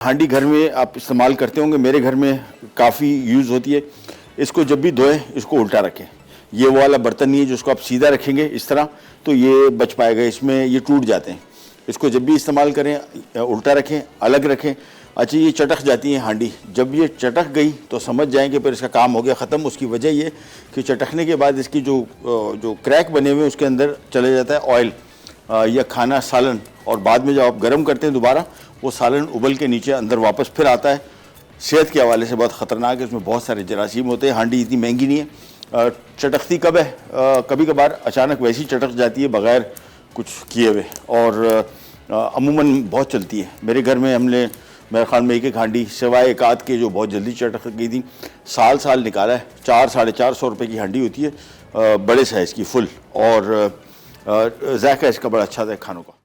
हांडी घर में आप इस्तेमाल करते होंगे, मेरे घर में काफ़ी यूज़ होती है। इसको जब भी धोएं इसको उल्टा रखें। ये वो वाला बर्तन नहीं है जिसको आप सीधा रखेंगे इस तरह तो ये बच पाएगा, इसमें ये टूट जाते हैं। इसको जब भी इस्तेमाल करें उल्टा रखें, अलग रखें। अच्छा, ये चटक जाती है हांडी, जब ये चटक गई तो समझ जाएं कि फिर इसका काम हो गया ख़त्म। उसकी वजह ये कि चटकने के बाद इसकी जो क्रैक बने हुए उसके अंदर चले जाता है ऑयल या खाना सालन, और बाद में जब आप गर्म करते हैं दोबारा वो सालन उबल के नीचे अंदर वापस फिर आता है। सेहत के हवाले से बहुत ख़तरनाक है, इसमें बहुत सारे जरासीम होते हैं। हांडी इतनी महंगी नहीं है। चटकती कब है? कभी कभार अचानक वैसी चटक जाती है बग़ैर कुछ किए हुए, और अमूमन बहुत चलती है। मेरे घर में हमने मेरे ख्याल में एक हांडी सिवाय एक आध के जो बहुत जल्दी चटक गई थी, साल निकाला है। 400-450 रुपये की हांडी होती है, बड़े साइज़ की फुल, और जायका इसका बड़ा अच्छा था खानों का।